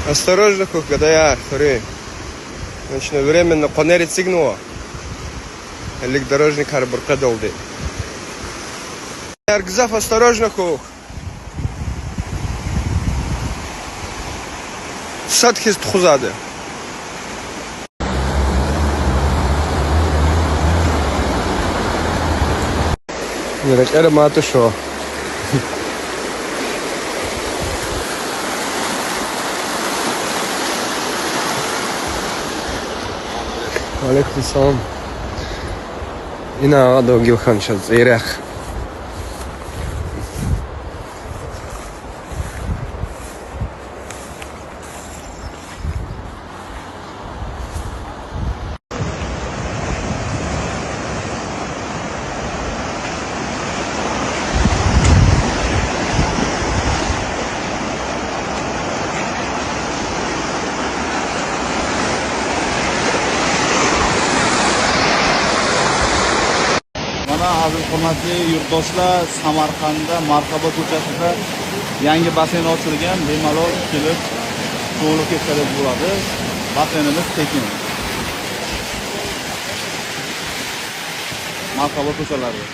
Осторожно, когда я, смотри. Значит, временно понерит сигнал. Элек дорожник харбурка долды. Аргзаф, осторожно, хух. Садхист хузады. Это мато шо. Алейкум салам. Ина адо гилхан шад зирах. Aziz hurmatli yurtdoshlar, Samarqandda Markaba ko'chasida yangi basen ochilgan, bemalol kelib cho'g'lik ketkazib bo'ladi. Basenimiz tekin. Markaba ko'chalari.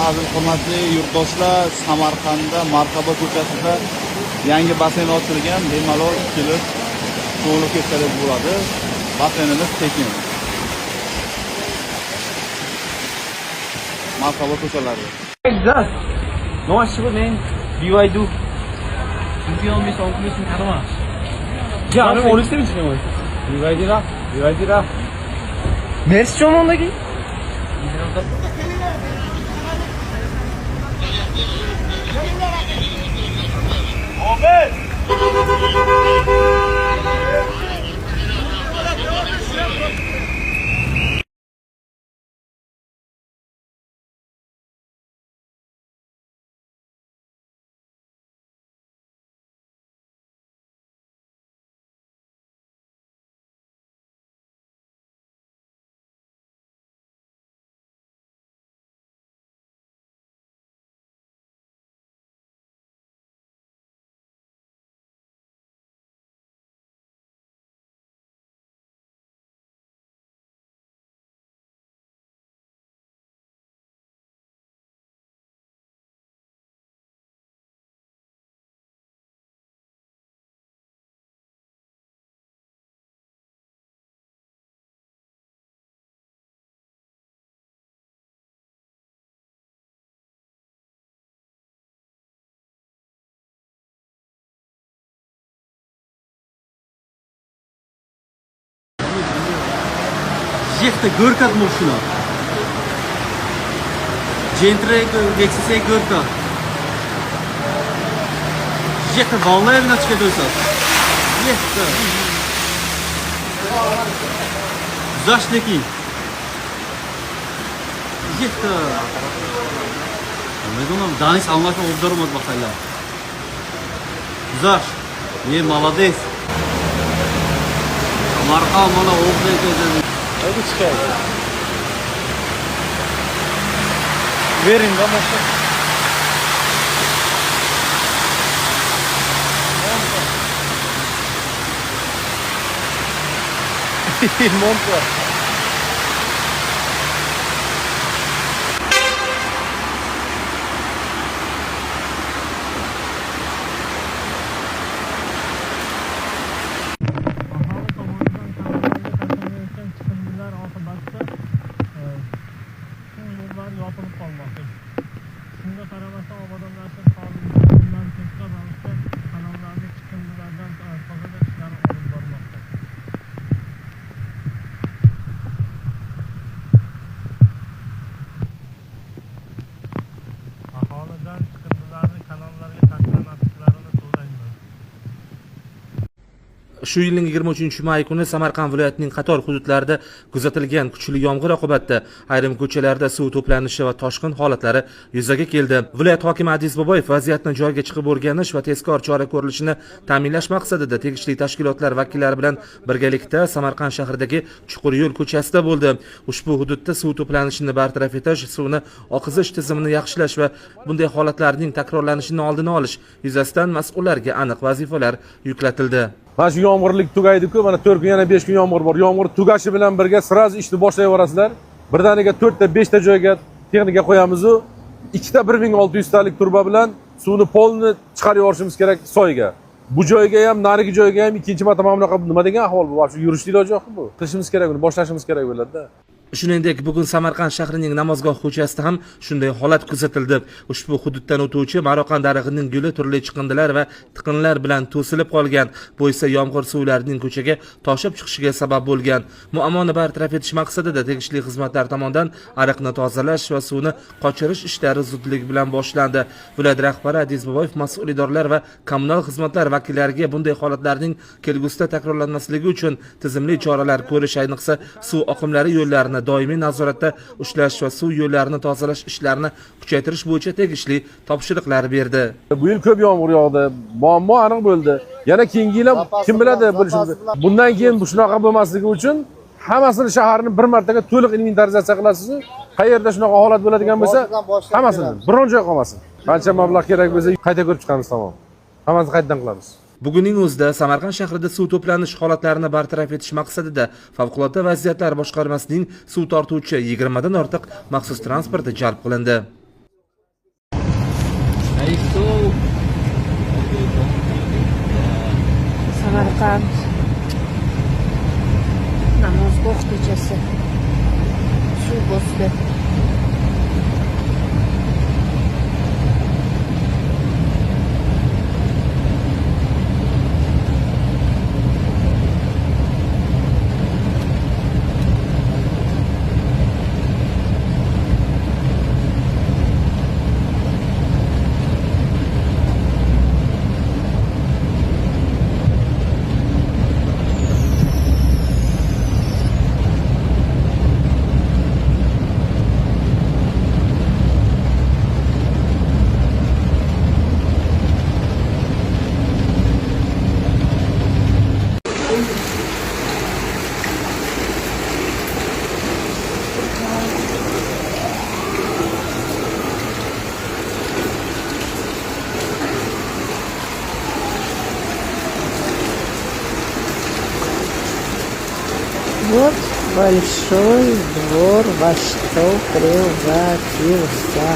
Aziz hurmatli yurtdoshlar, Samarqandda Markaba ko'chasida yangi basen ochilgan, bemalol kelib cho'g'lik ketkazib bo'ladi. Basenimiz tekin. Markaba ko'chalari. Noshig'i men BYD. Chunki men sog'liqni taniman. Ya, men olishdim chiqaman. BYD ra. Mersi chomondagi. Ahmet! Ехта горка машина. Gentrek, Lexus горка. Ехта волная виначка дойсат. Ехта. Заштеки. Ехта. Ben думам, Danis anlaşma olduramaz bakayla. Zaş. Ne молодец. Marka mana oldu dedi. Hadi çıkar. Verin de başla. Mont var. Yopilib qolmoqda. Shunga qaramasdan obunachilik qonunidan tekrar ravishda kanallarni Shu yilning 23-may kuni Samarqand viloyatining qator hududlarida kuzatilgan kuchli yomg'ir oqibatida ayrim ko'chalarda suv to'planishi va toshqin holatlari yuzaga keldi. Viloyat hokimi Adiz Boboyev vaziyatni joyiga chiqib o'rganish va tezkor chora ko'rilishini ta'minlash maqsadida tegishli tashkilotlar vakillari bilan birgalikda Samarqand shahridagi Chuqur yo'l ko'chasida bo'ldi. Ushbu hududda suv to'planishini bartaraf etish, suvni oqizish tizimini yaxshilash va bunday holatlarning takrorlanishini oldini olish yuzasidan mas'ullarga aniq vazifalar yuklatildi. Mana shu yomg'irlik tugaydi-ku, mana 4 kun yana 5 kun yomg'ir bor. Yomg'ir tugashi bilan birga sraz ishni boshlayverasizlar. Birdaniga 4 ta 5 ta joyga texnika qo'yamiz-u, 2 ta 1600 talik turba bilan suvni polni chiqarib yuborishimiz kerak soyga. Bu joyga ham, narigi joyga ham ikkinchi marta mana bunaqa nima degan ahvol bu? Shu yurishni iloji yo'q bu. Qilishimiz kerak, uni boshlashimiz kerak bo'ladi-da. Shuningdek, bugun Samarqand shahrining Namozgoh ko'chasida ham shunday holat kuzatildi. Ushbu hududdan o'tuvchi Maroqan darig'ining guli turli chiqindilar va tiqinlar bilan to'silib qolgan. Bu esa yomg'ir suvlarining ko'chaga toshib chiqishiga sabab bo'lgan. Muammoni bartaraf etish maqsadida tegishli xizmatlar tomonidan ariqni tozalash va suvni qochirish ishlari zudlik bilan boshlandi. Viloyat rahbari Adiz Boboyev mas'ul idoralar va kommunal xizmatlar vakillariga bunday holatlarning kelgusida takrorlanmasligi uchun tizimli choralar ko'rish, ayniqsa suv oqimlari yo'llarini doimiy nazoratda ushlash va suv yo'llarini tozalash ishlarini kuchaytirish bo'yicha tegishli topshiriqlar berdi. Bu yil ko'p yomg'ir yog'di. Muammo aniq bo'ldi. Yana keyingi yil ham kim biladi bo'lishini. Bundan keyin bu shunaqa bo'lmasligi uchun hammasini shaharni bir martaga to'liq inventarizatsiya qilasiz. Qayerda shunaqa holat bo'ladigan bo'lsa, hammasini biron joy qolmasin. Qancha mablag' kerak bo'lsa, qayta ko'rib chiqamiz, tamom. Hammasini qaytadan qilamiz. Bugunning o'zida Samarqand shahrida suv to'planish holatlarini bartaraf etish maqsadida Favqulodda vaziyatlar boshqarmasining suv tortuvchi 20 dan ortiq maxsus transporti jalb qilindi. Samarqand Namozgoh ko'chasi suv bosdi. Вот большой двор, во что превратился.